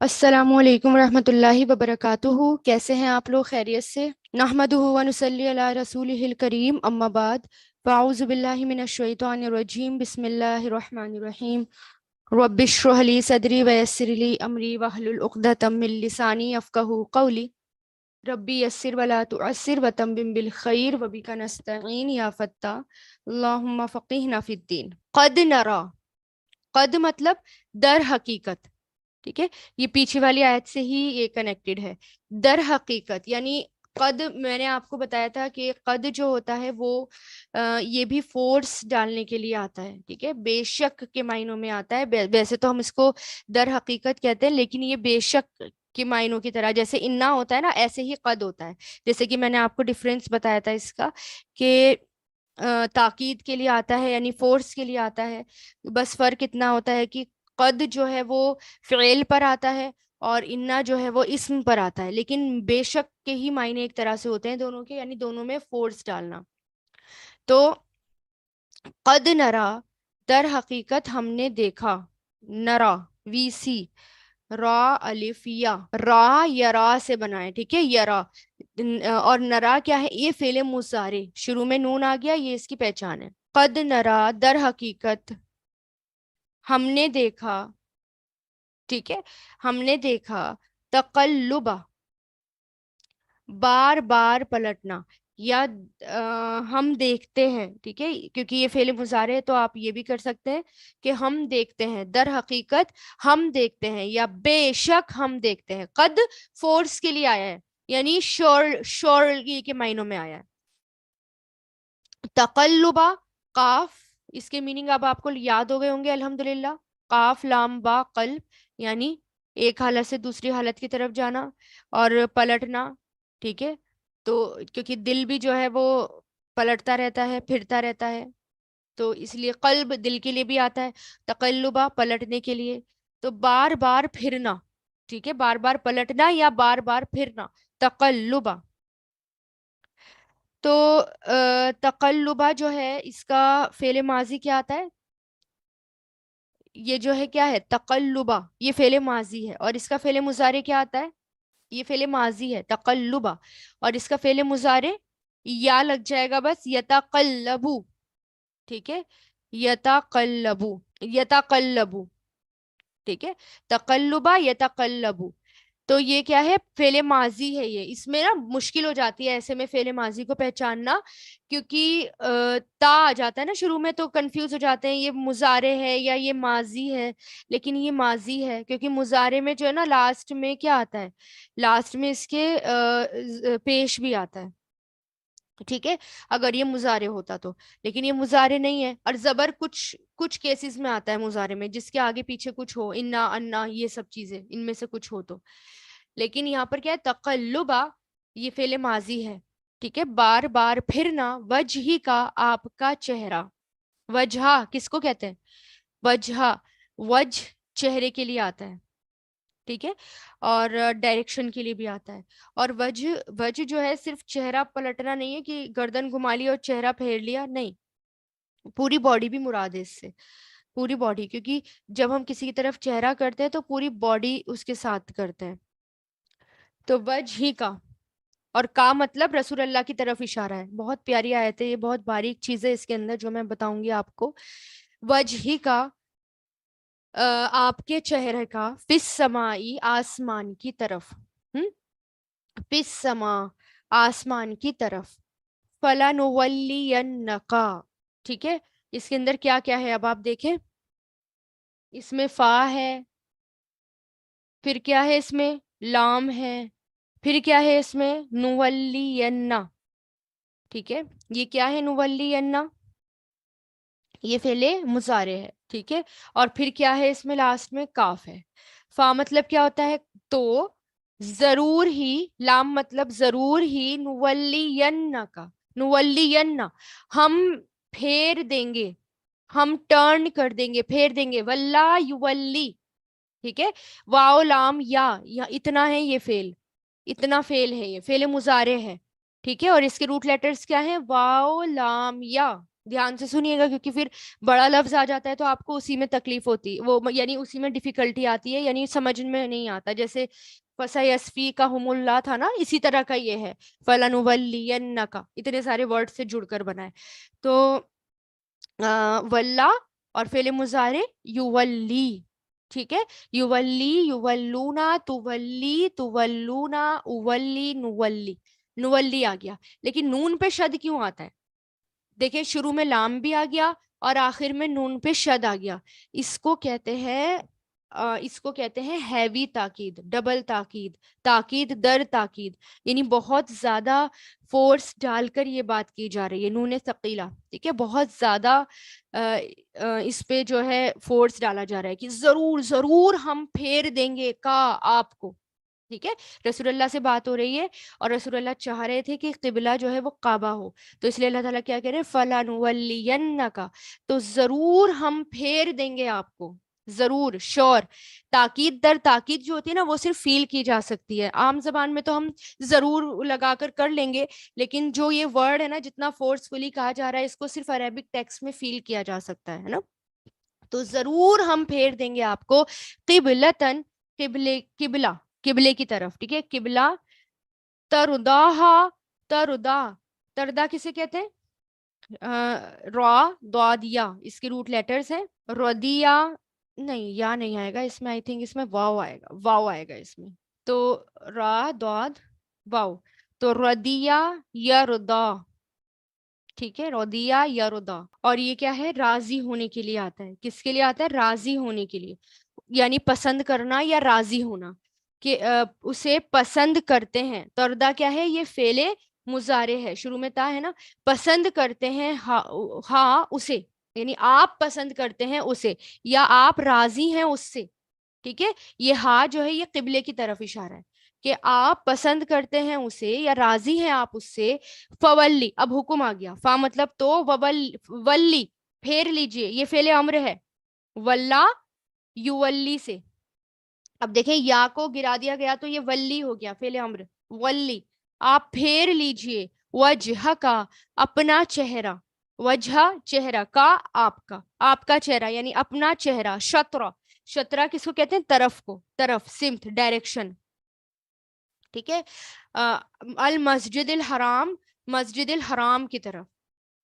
अस्सलामु अलैकुम रहमतुल्लाहि वबरकातुहू। कैसे हैं आप लोग? खैरियत से? नहमदुहु व नुसल्ली अला रसूलिहिल करीम, अम्मा बाद, फ़अऊज़ु बिल्लाहि मिनश शैतानिर रजीम, बिस्मिल्लाहिर रहमानिर रहीम। रब्बिश्रह ली सदरी व यस्सिर ली अमरी वहलुल उक़दतम मिन लिसानी यफ़क़हू क़ौली। रब्बी यस्सिर वला तुअस्सिर व तम्मिम बिल खैर व बिका नस्तईन या फ़त्ताह, अल्लाहुम्मा फ़क़िहना फ़िद्दीन। क़द नरा, क़द मतलब दर हकीकत, ठीक है। ये पीछे वाली आयत से ही ये कनेक्टेड है। दर हकीकत यानी कद, मैंने आपको बताया था कि कद जो होता है वो ये भी फोर्स डालने के लिए आता है, ठीक है। बेशक के मायनों में आता है। वैसे तो हम इसको दर हकीकत कहते हैं, लेकिन ये बेशक के मायनों की तरह, जैसे इन्ना होता है ना, ऐसे ही कद होता है। जैसे कि मैंने आपको डिफरेंस बताया था इसका, कि ताकीद के लिए आता है यानी फोर्स के लिए आता है। बस फर्क इतना होता है कि कद जो है वो फ़िल पर आता है और इन्ना जो है वो इस्म पर आता है, लेकिन बेशक के ही मायने एक तरह से होते हैं दोनों के, यानी दोनों में फोर्स डालना। तो कद नरा, दर हकीकत हमने देखा। नरा, वी सी, रा अलिफ या, रा यरा से बना है, ठीक है, यरा। और नरा क्या है? ये फेले मुजारे, शुरू में नून आ गया, ये इसकी पहचान है। कद नरा, दर हकीकत हमने देखा, ठीक है, हमने देखा। तकल्लुबा, बार बार पलटना, या हम देखते हैं, ठीक है, क्योंकि ये फेले मुजारे है तो आप ये भी कर सकते हैं कि हम देखते हैं, दर हकीकत हम देखते हैं, या बेशक हम देखते हैं। कद फोर्स के लिए आया है, यानी श्योर, श्योरली के मायनों में आया है। तकल्लुबा, काफ, इसके मीनिंग अब आपको याद हो गए होंगे अल्हम्दुलिल्लाह। काफ लाम बा कल्ब, यानी एक हालत से दूसरी हालत की तरफ जाना और पलटना, ठीक है। तो क्योंकि दिल भी जो है वो पलटता रहता है, फिरता रहता है, तो इसलिए कल्ब दिल के लिए भी आता है, तकल्लुबा पलटने के लिए। तो बार बार फिरना, ठीक है, बार बार पलटना या बार बार फिरना, तकल्लुबा। तो तकल्लुबा जो है, इसका फेले माजी क्या आता है? ये जो है क्या है? तकल्लुबा, ये फेले माजी है। और इसका फेले मुजारे क्या आता है? ये फेले माजी है, तकल्लुबा। और इसका फेले मुजारे या लग जाएगा बस, यतकल्लबु, ठीक है, यतकल्लबु, यतकल्लबु, ठीक है। तकल्लुबा यतकल्लबु, तो ये क्या है? फेले माजी है। ये इसमें ना मुश्किल हो जाती है ऐसे में फेले माजी को पहचानना, क्योंकि ता आ जाता है ना शुरू में, तो कंफ्यूज हो जाते हैं ये मुजारे है या ये माजी है। लेकिन ये माजी है, क्योंकि मुजारे में जो है ना, लास्ट में क्या आता है? लास्ट में इसके पेश भी आता है, ठीक है, अगर ये मुजारे होता तो। लेकिन ये मुजारे नहीं है, और जबर कुछ कुछ केसेस में आता है मुजारे में, जिसके आगे पीछे कुछ हो, इन्ना अन्ना ये सब चीजें, इनमें से कुछ हो तो। लेकिन यहाँ पर क्या है? तकल्लुबा, ये फेले माजी है, ठीक है, बार बार फिरना। वजही का, आपका चेहरा। वजह किसको कहते हैं? वजह, वज चेहरे के लिए आता है, ठीक है, और डायरेक्शन के लिए भी आता है। और वज, वज जो है सिर्फ चेहरा पलटना नहीं है कि गर्दन घुमा ली और चेहरा फेर लिया, नहीं, पूरी बॉडी भी मुराद है इससे, पूरी बॉडी, क्योंकि जब हम किसी की तरफ चेहरा करते हैं तो पूरी बॉडी उसके साथ करते हैं। तो वज ही का मतलब रसूल अल्लाह की तरफ इशारा है। बहुत प्यारी आयत है ये, बहुत बारीक चीज है इसके अंदर जो मैं बताऊंगी आपको। वजही का, आपके चेहरे का, फिस समाई, आसमान की तरफ, हम्म, फिस समा, आसमान की तरफ। फलानुवल्लियन्नका, ठीक है। इसके अंदर क्या क्या है अब आप देखें। इसमें फा है, फिर क्या है इसमें? लाम है, फिर क्या है इसमें? नुवल्लियन्ना, ठीक है। ये क्या है? नुवल्लियन्ना, ये फेले मुजारे है, ठीक है। और फिर क्या है इसमें? लास्ट में काफ है। फा मतलब क्या होता है? तो जरूर ही, लाम मतलब जरूर ही, नुवल्लियन्ना का, नुवल्लियन्ना, हम फेर देंगे, हम टर्न कर देंगे, फेर देंगे। वल्ला युवल्ली, ठीक है। वाओ लाम या इतना है ये फेल, इतना फेल है, ये फेल मुजारे है, ठीक है। और इसके रूट लेटर्स क्या है? वाओ लाम या, ध्यान से सुनिएगा, क्योंकि फिर बड़ा लफ्ज आ जाता है तो आपको उसी में तकलीफ होती वो, यानी उसी में डिफिकल्टी आती है, यानी समझ में नहीं आता। जैसे फसयस्फी का हुमुल्ला था ना, इसी तरह का ये है, फलनुवल्लियन्नका, इतने सारे वर्ड से जुड़कर बना है। तो वल्ला और फेले मुजारे युवल्ली, ठीक है, युवल्ली, युवल्लूना, तुवल्ली, तुवल्लूना, उवल्ली, नुवल्ली, नुवल्ली आ गया। लेकिन नून पे शद क्यों आता है? देखिए शुरू में लाम भी आ गया और आखिर में नून पे शद आ गया। इसको कहते हैं इसको कहते हैं हैवी ताकीद, डबल ताकीद, ताकीद दर ताकीद, यानी बहुत ज्यादा फोर्स डालकर ये बात की जा रही है, नून सकीला, ठीक है, बहुत ज्यादा इस पे जो है फोर्स डाला जा रहा है कि जरूर जरूर हम फेर देंगे का आपको, ठीक है। रसूलुल्लाह से बात हो रही है और रसूलुल्लाह चाह रहे थे कि किबला जो है वो काबा हो, तो इसलिए अल्लाह ताला क्या कह रहे हैं, फलानुवल्लियन्नका, तो जरूर हम फेर देंगे आपको, जरूर, श्योर। ताकीद दर ताकीद जो होती है ना, वो सिर्फ फील की जा सकती है, आम जबान में तो हम जरूर लगाकर कर लेंगे, लेकिन जो ये वर्ड है ना, जितना फोर्सफुली कहा जा रहा है, इसको सिर्फ अरेबिक टेक्स्ट में फील किया जा सकता है ना। तो जरूर हम फेर देंगे आपको किबलतन, किबले, किबला, किबले की तरफ, ठीक है, किबला, तरुदाहा, तरुदा, तरदा किसे कहते हैं? रॉ द्वादिया, इसके रूट लेटर्स हैं, रदिया, नहीं या नहीं आएगा इसमें, आई थिंक इसमें वाव आएगा, वाव आएगा इसमें, तो रा द्वाद वाव, तो रदिया या रुदा, ठीक है, रोदिया या रुदा। और ये क्या है, राजी होने के लिए आता है, किसके लिए आता है, राजी होने के लिए, यानी पसंद करना या राजी होना, कि उसे पसंद करते हैं। तर्दा क्या है, ये फेले मुजारे है, शुरू में ता है ना, पसंद करते हैं हा उसे, यानी आप पसंद करते हैं उसे या आप राजी हैं उससे, ठीक है। ये हा जो है ये किबले की तरफ इशारा है कि आप पसंद करते हैं उसे या राजी हैं आप उससे। फवल्ली, अब हुक्म आ गया, फा मतलब तो, वल्ली, फेर लीजिए, ये फेले अम्र है, वल्ला युवल्ली से। अब देखें या को गिरा दिया गया तो ये वल्ली हो गया, फेले अम्र, वल्ली, आप फेर लीजिए, वजह का, अपना चेहरा, वजह चेहरा का, आपका, आपका चेहरा यानी अपना चेहरा, शत्रा, शत्रा किसको कहते हैं, तरफ को, तरफ, सिमत, डायरेक्शन, ठीक है, अल मस्जिद अल हराम, मस्जिद अल हराम की तरफ,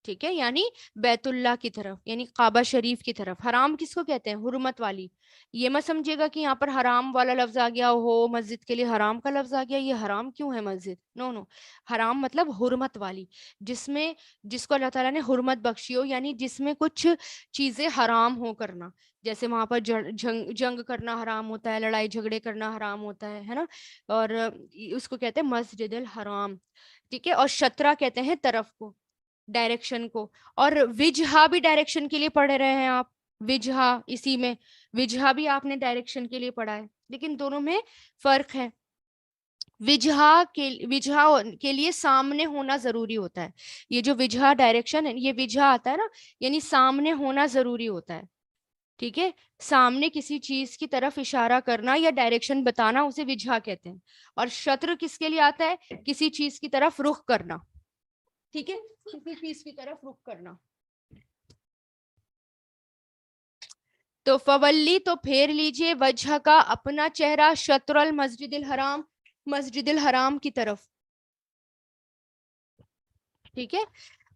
ठीक है, यानी बैतुल्लाह की तरफ, यानी काबा शरीफ की तरफ। हराम किसको कहते हैं, हुर्मत वाली। ये मत समझिएगा कि यहाँ पर हराम वाला लफ्ज आ गया हो, मस्जिद के लिए हराम का लफ्ज आ गया, ये हराम क्यों है मस्जिद, नो नो, हराम मतलब हुर्मत वाली, जिसमें, जिसको अल्लाह ताला ने हुर्मत बख्शी हो, यानी जिसमें कुछ चीजें हराम हो करना, जैसे वहां पर जंग करना हराम होता है, लड़ाई झगड़े करना हराम होता है ना। और उसको कहते हैं मस्जिद अल हराम, ठीक है। और शतरा कहते हैं तरफ को, डायरेक्शन को। और विजहा भी डायरेक्शन के लिए पढ़ रहे हैं आप, विजहा, इसी में विजहा भी आपने डायरेक्शन के लिए पढ़ा है, लेकिन दोनों में फर्क है। विजहा के लिए सामने होना जरूरी होता है, ये जो विजहा डायरेक्शन है, ये विजहा आता है ना, यानी सामने होना जरूरी होता है, ठीक है। सामने किसी चीज की तरफ इशारा करना या डायरेक्शन बताना, उसे विजहा कहते हैं। और शत्र किसके लिए आता है, किसी चीज की तरफ रुख करना, ठीक है, किसी चीज की तरफ रुख करना। तो फवल्ली, तो फेर लीजिए, वजह का, अपना चेहरा, शत्रल मस्जिदिल हराम, मस्जिदिल हराम की तरफ, ठीक है।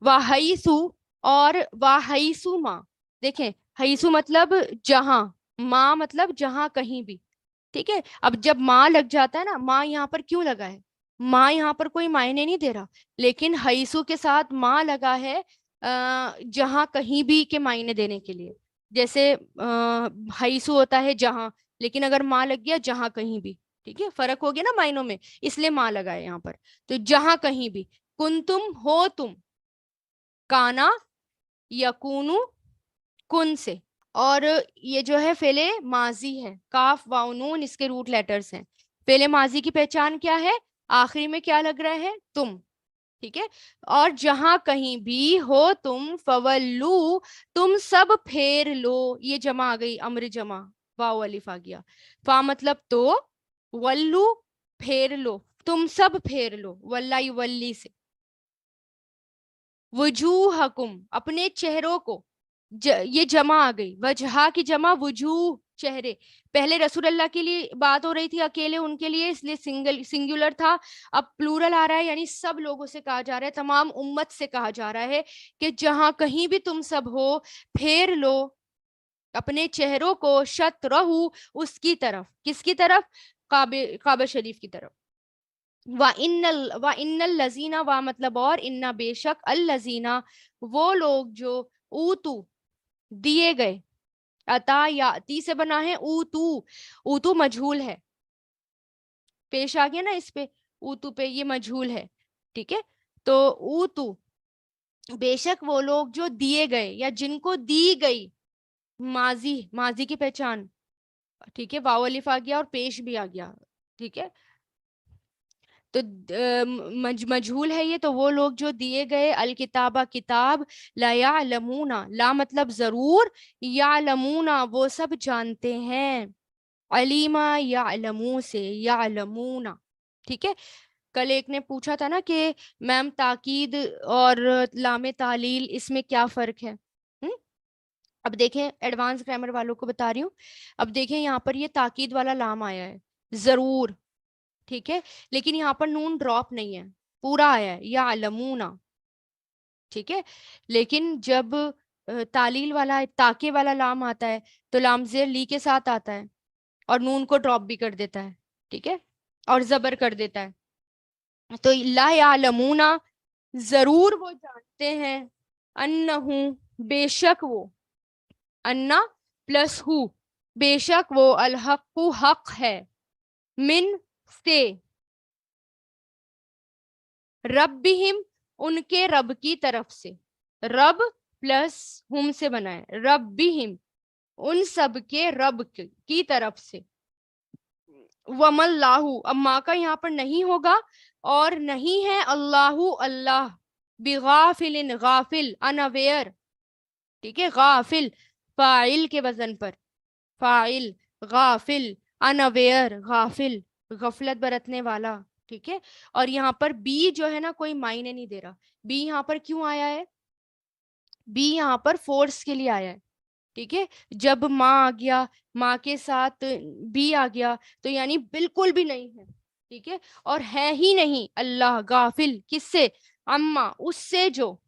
वाहईसु, और वाहईसु माँ, देखें, हईसु मतलब जहां, माँ मतलब जहां कहीं भी, ठीक है। अब जब माँ लग जाता है ना, माँ यहाँ पर क्यों लगा है, माँ यहाँ पर कोई मायने नहीं दे रहा, लेकिन हईसु के साथ माँ लगा है जहां कहीं भी के मायने देने के लिए। जैसे हईसु होता है जहां, लेकिन अगर माँ लग गया जहां कहीं भी, ठीक है, फर्क हो गया ना मायनों में, इसलिए माँ लगा है यहाँ पर। तो जहां कहीं भी, कुंतुम हो तुम, काना, यकूनु, कुन से। और ये जो है फेले माजी है, काफ वाव नून इसके रूट लेटर्स हैं। फेले माजी की पहचान क्या है, आखिरी में क्या लग रहा है, तुम, ठीक है। और जहां कहीं भी हो तुम, फवल्लू, तुम सब फेर लो, ये जमा आ गई, अम्र जमा, वाव अलिफ आ गया, फा मतलब तो, वल्लू, फेर लो, तुम सब फेर लो, वल्ला वल्ली से, वजूहकुम अपने चेहरों को, ये जमा आ गई, वजहा की जमा वजूह चेहरे। पहले रसूल अल्लाह के लिए बात हो रही थी अकेले उनके लिए, इसलिए सिंगुलर था। अब प्लूरल आ रहा है, यानी सब लोगों से कहा जा रहा है, तमाम उम्मत से कहा जा रहा है कि जहां कहीं भी तुम सब हो, फेर लो अपने चेहरों को, शतरहू उसकी तरफ, किसकी तरफ, काबे शरीफ की तरफ। व इन्नल लजीना, वा मतलब और, इन्ना बेशक, अल लजीना वो लोग जो, ऊतू दिए गए, अता या ती से बना है, ऊतू, ऊतू मजहूल है, पेश आ गया ना इस पे, ऊतू पे, ये मजहूल है, ठीक है। तो ऊतू बेशक वो लोग जो दिए गए या जिनको दी गई, माजी, माजी की पहचान, ठीक है, वाव अलिफ आ गया और पेश भी आ गया, ठीक है। तो मजहूल है ये, तो वो लोग जो दिए गए अल किताबा किताब, ला यालमूना, ला मतलब जरूर, यालमूना वो सब जानते हैं, अलीमा यालमू से यालमूना, ठीक है। कल एक ने पूछा था ना कि मैम ताकीद और लामे तालील इसमें क्या फर्क है। अब देखें, एडवांस ग्रामर वालों को बता रही हूँ। अब देखें यहाँ पर ये ताकीद वाला लाम आया है, जरूर, ठीक है, लेकिन यहाँ पर नून ड्रॉप नहीं है, पूरा आया है, या अलमूना, ठीक है। लेकिन जब तालील वाला, ताके वाला लाम आता है, तो लाम जेर ली के साथ आता है और नून को ड्रॉप भी कर देता है, ठीक है, और जबर कर देता है। तो ला यालमूना जरूर वो जानते हैं, अन्नहु बेशक वो, अन्ना प्लस हु, बेशक वो, अलहक्कु हक है, मिन से, रब्बिहिम उनके रब की तरफ से, रब प्लस हुम से बना है, रब्बिहिम उन सब के रब की तरफ से। वमल्लाहु, अब माँ का यहाँ पर नहीं होगा, और नहीं है अल्लाहु अल्लाह, बिगाफिलिन गाफिल, अनअवेयर, ठीक है, गाफिल फाइल के वजन पर, फाइल, गाफिल, अनअवेयर, गाफिल गफलत बरतने वाला, ठीक है। और यहाँ पर बी जो है ना, कोई मायने नहीं दे रहा, बी यहाँ पर क्यों आया है, बी यहाँ पर फोर्स के लिए आया है, ठीक है। जब माँ आ गया, माँ के साथ बी आ गया, तो यानी बिल्कुल भी नहीं है, ठीक है, और है ही नहीं अल्लाह गाफिल, किससे, अम्मा उससे जो,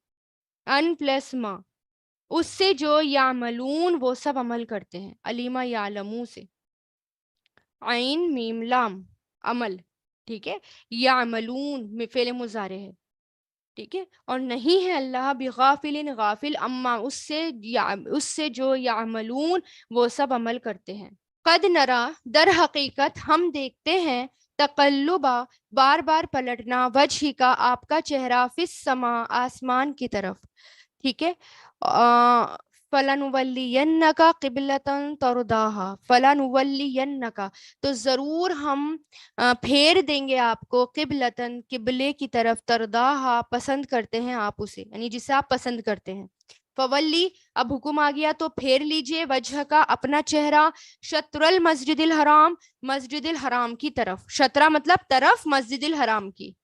अन प्लस माँ, उससे जो यामलून वो सब अमल करते हैं, अलीमा यालमू से, आइन मीम लाम, अमल, ठीक है, यामलून फेले मुजारे है, ठीक है। और नहीं है अल्लाह बिगाफिलिन गाफिल, अम्मा उससे, या उससे जो यामलून वो सब अमल करते हैं। कद नरा दर हकीकत हम देखते हैं, तकल्लुबा बार बार पलटना, वजही का आपका चेहरा, फिस समा आसमान की तरफ, ठीक है। फलानुवल्लियन्नका क़िबलतन तरदाहा, फलानुवल्लियन्नका तो जरूर हम फेर देंगे आपको, क़िबलतन किबले की तरफ, तरदाहा पसंद करते हैं आप उसे, यानी जिसे आप पसंद करते हैं। फवल्ली अब हुक्म आ गया, तो फेर लीजिए, वजह का अपना चेहरा, शत्रल मस्जिदिल हराम, मस्जिदिल हराम की तरफ, शतरा मतलब तरफ, मस्जिदिल हराम की,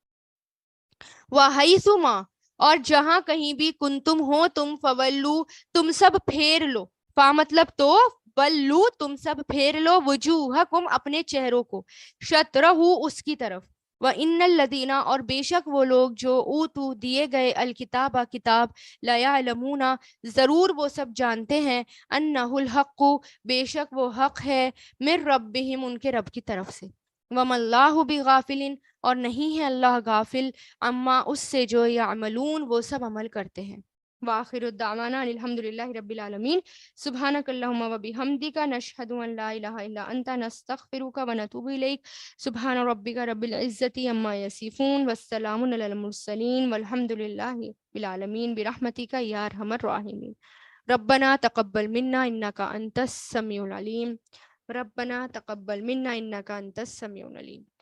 वहैसुमा और जहां कहीं भी, कुंतुम हो तुम, फवल्लू तुम सब फेर लो, फा मतलब तो, वल्लू तुम सब फेर लो, वजूहकुम अपने चेहरों को, शत्रहु उसकी तरफ, व इन्नल लदीना और बेशक वो लोग जो, ऊतू दिए गए, अल किताबा किताब, ला यालमूना जरूर वो सब जानते हैं, अन्नहुल हक्कु बेशक वो हक है, मिर रब्बिहिम उनके रब की तरफ से, वमल्लाहु बिगाफिलिन और नहीं है अल्लाह गाफिल, अम्मा उससे जो यामलून वो सब अमल करते हैं। वाखिर दावाना अल्हम्दुलिल्लाहि रब्बिल आलमीन, सुब्हानक अल्लाहुम्मा व बिहम्दिका, नशहदु अन ला इलाहा इल्ला अंता, नस्तगफिरुका व नतूबु इलैक, सुब्हान रब्बिका रब्बिल इज्जति अम्मा यसिफून, वस्सलामुन अलल मुरसलीन, वल्हम्दुलिल्लाहि रब्बिल आलमीन, बिरहमतिका या अरहमर राहिमीन। रब्बना तक़ब्बल मिन्ना इन्नका अंतस समीउल अलीम, रब्बना तक़ब्बल मिन्ना इन्नका अंतस समीउल अलीम।